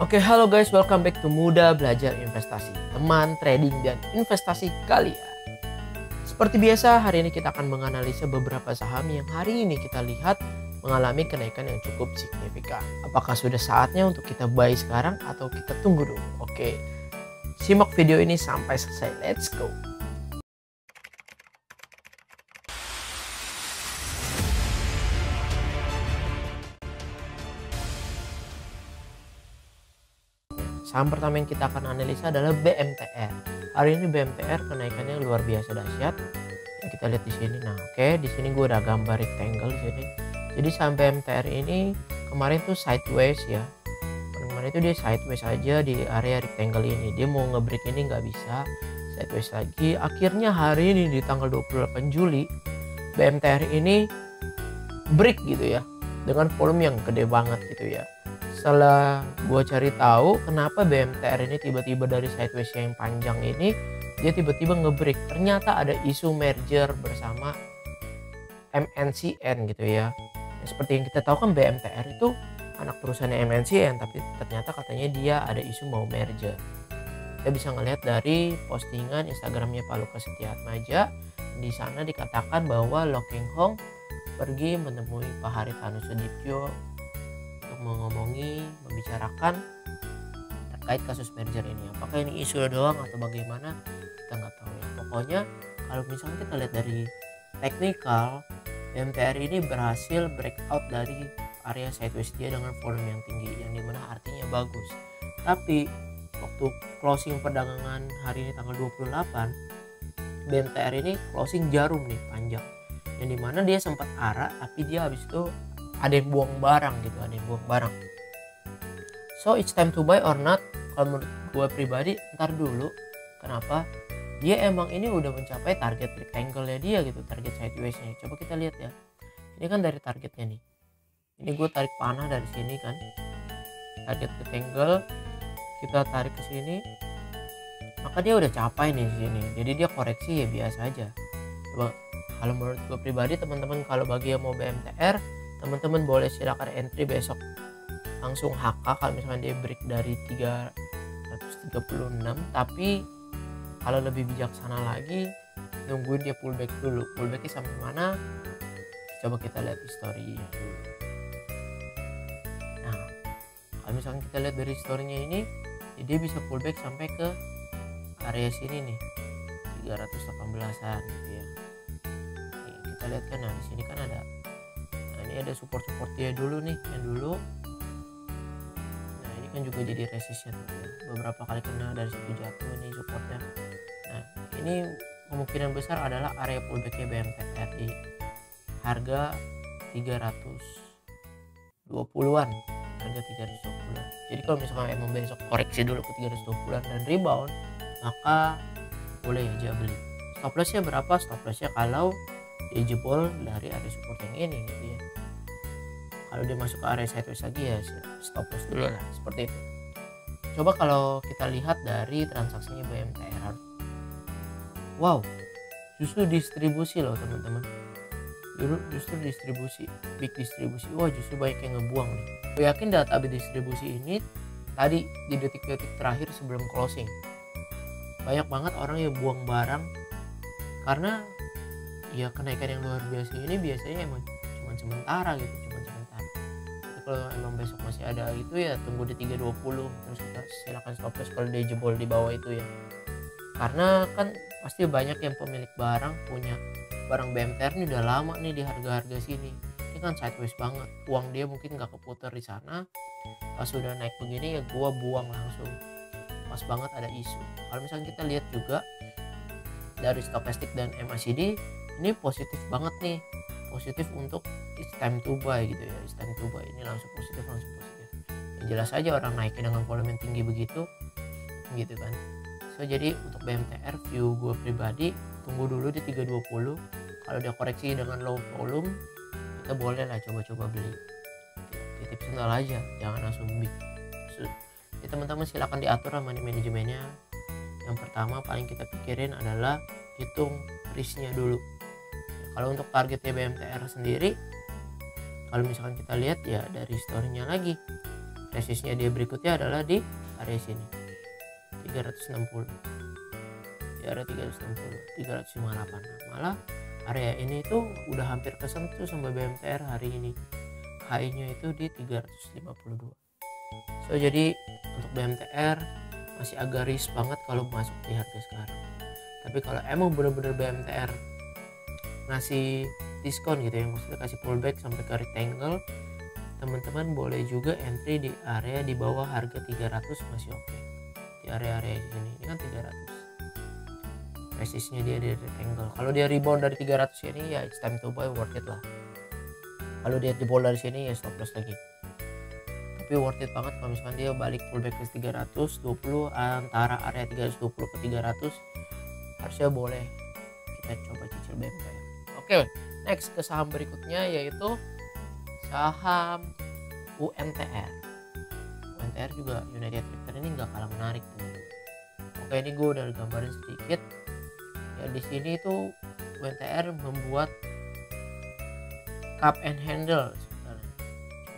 Oke, halo guys, welcome back to Muda Belajar Investasi, teman trading dan investasi kalian. Seperti biasa, hari ini kita akan menganalisa beberapa saham yang hari ini kita lihat mengalami kenaikan yang cukup signifikan. Apakah sudah saatnya untuk kita buy sekarang atau kita tunggu dulu? Oke, simak video ini sampai selesai. Let's go! Saham pertama yang kita akan analisa adalah BMTR. Hari ini BMTR kenaikannya luar biasa dahsyat. Yang kita lihat di sini. Nah, oke, di sini gue udah gambar rectangle di sini. Jadi saham BMTR ini kemarin tuh sideways ya. Kemarin itu dia sideways aja di area rectangle ini. Dia mau nge-break ini nggak bisa. Sideways lagi. Akhirnya hari ini di tanggal 28 Juli BMTR ini break gitu ya. Dengan volume yang gede banget gitu ya. Setelah gue cari tahu kenapa BMTR ini tiba-tiba dari sideways yang panjang ini dia tiba-tiba nge-break. Ternyata ada isu merger bersama MNCN gitu ya. Seperti yang kita tahu kan BMTR itu anak perusahaannya MNCN, tapi ternyata katanya dia ada isu mau merger. Kita bisa ngelihat dari postingan Instagramnya Pak Lukas Setiatmaja. Di sana dikatakan bahwa Loh Keng Hong pergi menemui Pak Haritanu Sudipjo membicarakan terkait kasus merger ini. Apakah ini isu doang atau bagaimana, kita nggak tahu ya. Pokoknya kalau misalnya kita lihat dari teknikal, BMTR ini berhasil breakout dari area sideways dia dengan volume yang tinggi, yang dimana artinya bagus. Tapi waktu closing perdagangan hari ini tanggal 28, BMTR ini closing jarum nih panjang, yang dimana dia sempat arah tapi dia habis itu ada yang buang barang gitu, ada yang buang barang. So it's time to buy or not? Kalau menurut gue pribadi, ntar dulu. Kenapa? Dia emang ini udah mencapai target rectangle-nya dia gitu, target sideways-nya. Coba kita lihat ya. Ini kan dari targetnya nih. Ini gue tarik panah dari sini kan. Target rectangle, kita tarik ke sini. Maka dia udah capai nih di sini. Jadi dia koreksi ya biasa aja. Coba kalau menurut gue pribadi, teman-teman kalau bagi yang mau BMTR, teman-teman boleh silakan entry besok langsung HK kalau misalkan dia break dari 336. Tapi kalau lebih bijaksana lagi, nungguin dia pullback dulu. Pullbacknya sampai mana? Coba kita lihat historinya dulu. Nah, kalau misalkan kita lihat dari historinya ini, dia bisa pullback sampai ke area sini nih, 318an gitu ya. Nih, kita lihat kan, nah di sini kan ada, ini ada support dia dulu nih, yang dulu. Nah ini kan juga jadi resistnya tuh ya, beberapa kali kena dari situ jatuh ini supportnya. Nah ini kemungkinan besar adalah area pullbacknya BMTR di harga 320-an, harga 320-an. Jadi kalau misalkan emang besok koreksi dulu ke 320-an dan rebound, maka boleh aja beli. Stop lossnya berapa? Stop lossnya kalau dia jebol dari area support yang ini gitu ya. Kalau dia masuk ke area sideways lagi ya stop loss dulu lah, seperti itu. Coba kalau kita lihat dari transaksinya BMTR, wow, justru distribusi loh teman-teman. Justru distribusi, big distribusi. Wah, justru banyak yang ngebuang nih. Gue yakin data distribusi ini tadi di detik-detik terakhir sebelum closing, banyak banget orang yang buang barang karena ya kenaikan yang luar biasa ini biasanya emang cuma sementara gitu, kalau emang besok masih ada gitu ya tunggu di 320, terus kita silakan stop loss kalau dia jebol di bawah itu ya. Karena kan pasti banyak yang pemilik barang punya barang BMTR ini udah lama nih di harga-harga sini. Ini kan sideways banget, uang dia mungkin nggak keputar di sana. Pas sudah naik begini ya gua buang langsung. Pas banget ada isu. Kalau misalnya kita lihat juga dari Stochastic dan MACD, ini positif banget nih. Positif untuk it's time to buy gitu ya, it's time to buy, ini langsung positif. Ya, jelas aja orang naikin dengan volume yang tinggi begitu gitu kan. So jadi untuk BMTR view gue pribadi, tunggu dulu di 320. Kalau dia koreksi dengan low volume, kita boleh lah coba-coba beli. Titip sendal aja, jangan langsung beli. Ya, teman-teman silakan diatur sama manajemennya. Yang pertama paling kita pikirin adalah hitung risknya dulu. Kalau untuk targetnya BMTR sendiri, kalau misalkan kita lihat ya dari historinya lagi, resistnya dia berikutnya adalah di area sini 360, di area 360 358. Malah area ini tuh udah hampir kesentuh sama BMTR hari ini, high-nya itu di 352. So jadi untuk BMTR masih agak risk banget kalau masuk di harga sekarang. Tapi kalau emang bener-bener BMTR ngasih diskon gitu ya, maksudnya kasih pullback sampai ke rectangle, teman-teman boleh juga entry di area di bawah harga 300 masih oke. Di area-area ini kan 300, resistnya dia di rectangle. Kalau dia rebound dari 300 ini ya it's time to buy, worth it lah. Kalau dia jebol dari sini ya stop loss lagi. Tapi worth it banget kalau misalkan dia balik pullback ke 320, antara area 320 ke 300 harusnya boleh kita coba cicil BMTR. Oke, next ke saham berikutnya yaitu saham UNTR. UNTR juga, United Tractor, ini nggak kalah menarik teman-teman. Oke, ini gue udah gambarin sedikit ya. Di sini tuh UNTR membuat cup and handle sebenarnya.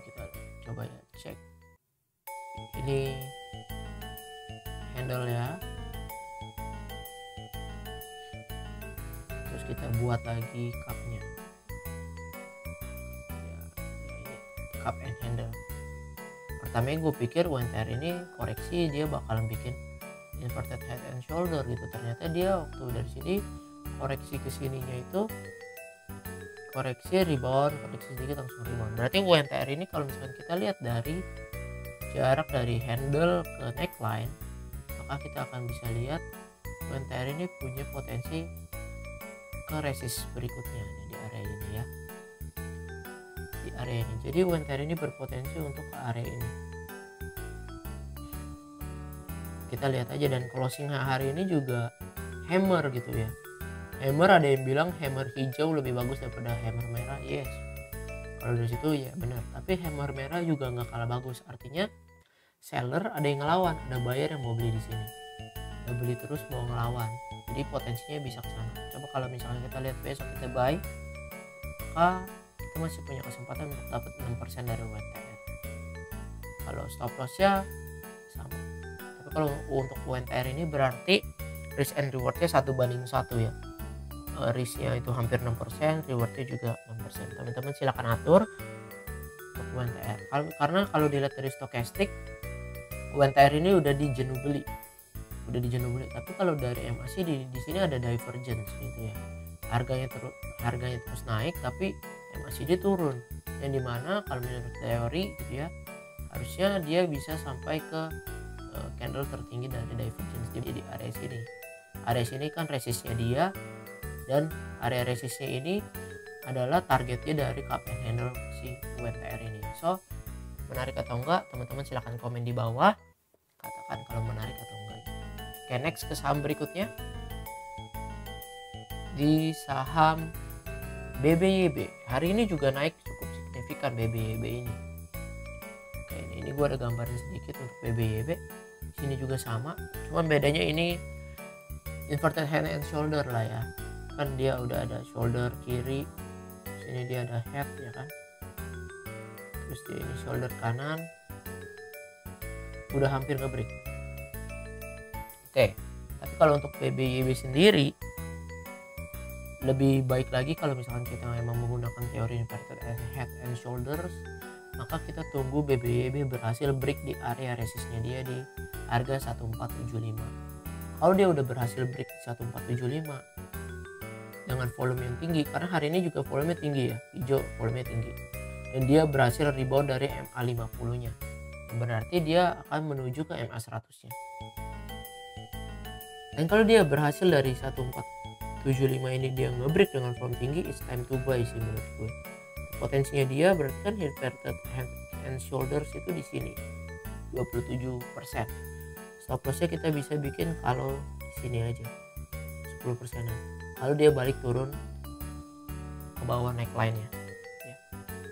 Kita coba ya cek ini handle ya, terus kita buat lagi cupnya ya, ini cup and handle. Pertama gue pikir UNTR ini koreksi dia bakalan bikin inverted head and shoulder gitu, ternyata dia waktu dari sini koreksi ke sininya itu koreksi rebound, koreksi sedikit langsung rebound. Berarti UNTR ini kalau misalkan kita lihat dari jarak dari handle ke neckline, maka kita akan bisa lihat UNTR ini punya potensi ke resist berikutnya nih, di area ini ya, di area ini. Jadi UNTR ini berpotensi untuk ke area ini. Kita lihat aja, dan closing hari ini juga hammer gitu ya. Hammer, ada yang bilang hammer hijau lebih bagus daripada hammer merah. Yes, kalau dari situ ya benar. Tapi hammer merah juga nggak kalah bagus. Artinya seller ada yang ngelawan, ada buyer yang mau beli di sini. Ada beli terus mau ngelawan. Jadi potensinya bisa ke sana. Coba kalau misalnya kita lihat besok kita buy, maka kita masih punya kesempatan untuk dapat 6% dari UNTR. Kalau stop lossnya sama. Tapi kalau untuk UNTR ini berarti risk and rewardnya 1:1 ya. Risknya itu hampir 6%, rewardnya juga 6%. Teman-teman silakan atur untuk UNTR. Karena kalau dilihat dari stokastik, UNTR ini udah di jenuh beli. Tapi kalau dari MACD di sini ada divergence gitu ya. Harganya terus naik, tapi MACD turun. Yang dimana kalau menurut teori gitu ya, harusnya dia bisa sampai ke candle tertinggi dari divergence di area sini. Area sini kan resistnya dia, dan area resistnya ini adalah targetnya dari cup and handle si UNTR ini. So menarik atau enggak, teman-teman silahkan komen di bawah, katakan kalau menarik atau enggak. Oke, next ke saham berikutnya, di saham BBYB. Hari ini juga naik cukup signifikan BBYB ini. Oke, ini gue ada gambarin sedikit untuk BBYB. Sini juga sama, cuman bedanya ini inverted head and shoulder lah ya. Kan dia udah ada shoulder kiri, sini dia ada head ya kan, terus dia ini shoulder kanan, udah hampir nge-break. Oke, tapi kalau untuk BBYB sendiri lebih baik lagi kalau misalkan kita memang menggunakan teori inverted head and shoulders, maka kita tunggu BBYB berhasil break di area resistnya dia di harga 1475. Kalau dia udah berhasil break di 1475 dengan volume yang tinggi, karena hari ini juga volume tinggi ya, hijau volume tinggi, dan dia berhasil rebound dari MA50 nya, berarti dia akan menuju ke MA100 nya. Dan kalau dia berhasil dari 1475 ini dia ngebreak dengan volume tinggi, it's time to buy sih menurut gue. Potensinya dia berarti kan inverted head and shoulders itu di sini 27%. Stop lossnya kita bisa bikin kalau di sini aja 10%. Lalu dia balik turun ke bawah neckline-nya ya.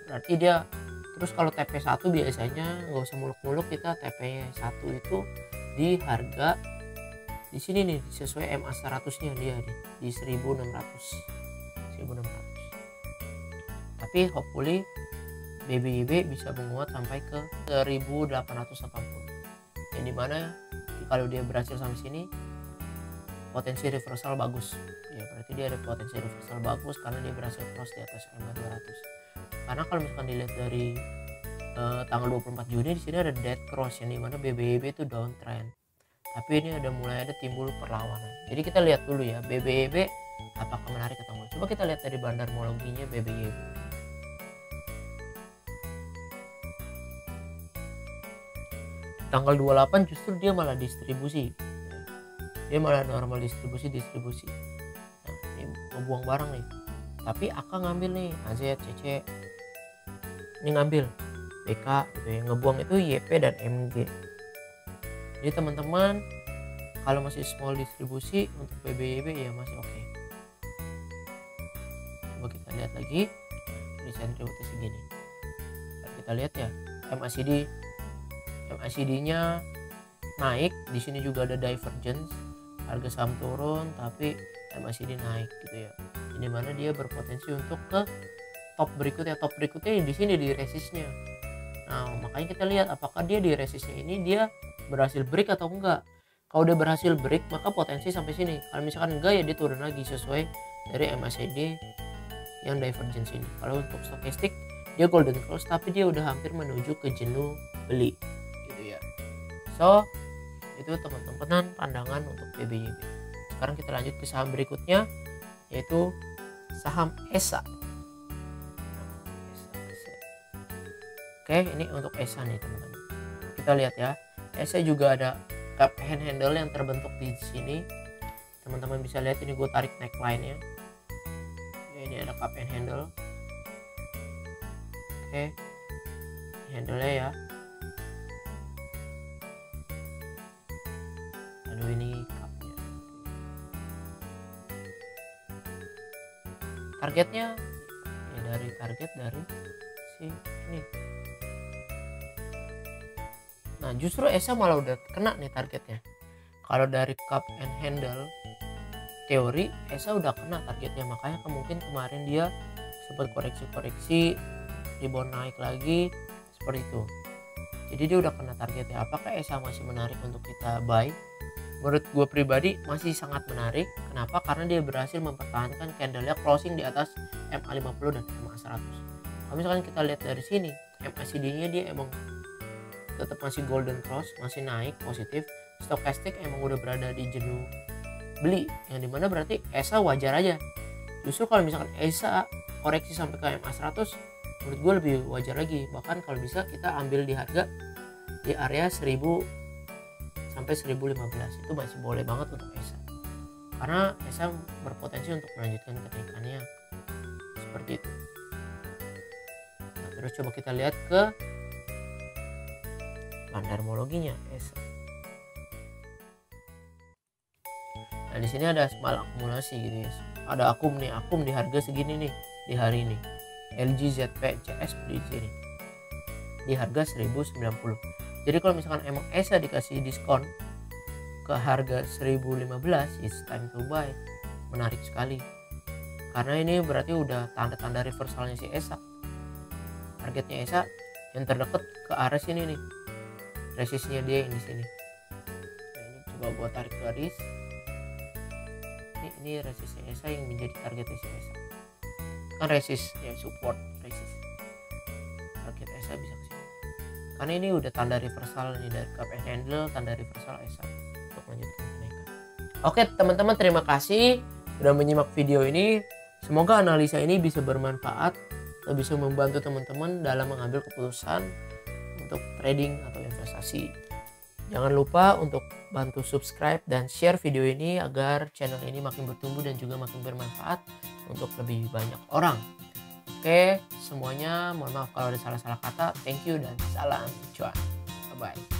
Berarti dia terus kalau TP1 biasanya nggak usah muluk-muluk, kita TP1 itu di harga di sini nih, sesuai MA100 nya dia di 1600. Tapi hopefully BBYB bisa menguat sampai ke 1880, yang dimana kalau dia berhasil sampai sini potensi reversal bagus ya, berarti dia ada potensi reversal bagus karena dia berhasil cross di atas EMA 200. Karena kalau misalkan dilihat dari tanggal 24 Juni di sini ada dead cross, yang dimana BBYB itu downtrend, tapi ini mulai ada timbul perlawanan. Jadi kita lihat dulu ya BBYB apakah menarik atau enggak. Coba kita lihat dari bandarmologinya BBYB. Tanggal 28 justru dia malah distribusi, dia malah normal distribusi. Nah, ini ngebuang barang nih, tapi AK ngambil nih, AZ, CC ini ngambil, BK gitu ya, ngebuang itu YP dan MG. Jadi teman-teman kalau masih small distribusi untuk BBYB ya masih oke. Coba kita lihat lagi di sentrifuge segini, kita lihat ya MACD-nya naik, di sini juga ada divergence, harga saham turun tapi MACD naik gitu ya. Ini mana dia berpotensi untuk ke top berikutnya di sini di resistnya. Nah, makanya kita lihat apakah dia di resistnya ini dia berhasil break atau enggak. Kalau dia berhasil break maka potensi sampai sini. Kalau misalkan enggak ya dia turun lagi sesuai dari MACD yang divergence ini. Kalau untuk stokastik dia golden cross tapi dia udah hampir menuju ke jenuh beli gitu ya. So itu teman-teman pandangan untuk BBYB. Sekarang kita lanjut ke saham berikutnya yaitu saham ESA. Oke, ini untuk ESA nih teman-teman. Kita lihat ya, ESA juga ada cup and handle yang terbentuk di sini. Teman-teman bisa lihat ini gue tarik neckline-nya. Ya, ini ada cup and handle. Oke, handle-nya ya. Aduh, ini cupnya. Targetnya ya dari si ini. Nah, justru ESA malah udah kena nih targetnya. Kalau dari cup and handle teori ESA udah kena targetnya, makanya mungkin kemarin dia sempat koreksi rebound naik lagi seperti itu. Jadi dia udah kena targetnya. Apakah ESA masih menarik untuk kita buy? Menurut gue pribadi masih sangat menarik. Kenapa? Karena dia berhasil mempertahankan candle-nya closing di atas MA50 dan MA100. Kalau misalkan kita lihat dari sini, MACD-nya dia emang tetap masih golden cross, masih naik positif. Stokastik emang udah berada di jenuh beli, yang dimana berarti ESA wajar aja. Justru kalau misalkan ESA koreksi sampai ke MA100 menurut gue lebih wajar lagi. Bahkan kalau bisa kita ambil di harga di area 1000 sampai 1015 itu masih boleh banget untuk ESA, karena ESA berpotensi untuk melanjutkan kenaikannya seperti itu. Nah, terus coba kita lihat ke bandarmologinya ESA. Nah, di sini ada small akumulasi gitu ya. Ada akum di harga segini nih di hari ini. LG ZP CS di sini di harga 1090. Jadi kalau misalkan emang ESA dikasih diskon ke harga 1015, it's time to buy. Menarik sekali. Karena ini berarti udah tanda-tanda reversalnya si ESA. Targetnya ESA yang terdekat ke area sini nih. Resistnya dia yang di sini. Nah, ini coba gua tarik garis. Ini resistnya ESA yang menjadi targetnya si ESA. Kan resist ya, support resist. Target ESA bisa ke sini. Karena ini udah tanda reversal nih dari cup and handle, tanda reversal ESA untuk melanjutkan kenaikan. Oke, teman-teman, terima kasih sudah menyimak video ini. Semoga analisa ini bisa bermanfaat atau bisa membantu teman-teman dalam mengambil keputusan untuk trading atau investasi. Jangan lupa untuk bantu subscribe dan share video ini agar channel ini makin bertumbuh dan juga makin bermanfaat untuk lebih banyak orang. Oke, semuanya mohon maaf kalau ada salah-salah kata. Thank you dan salam cuan. Bye-bye.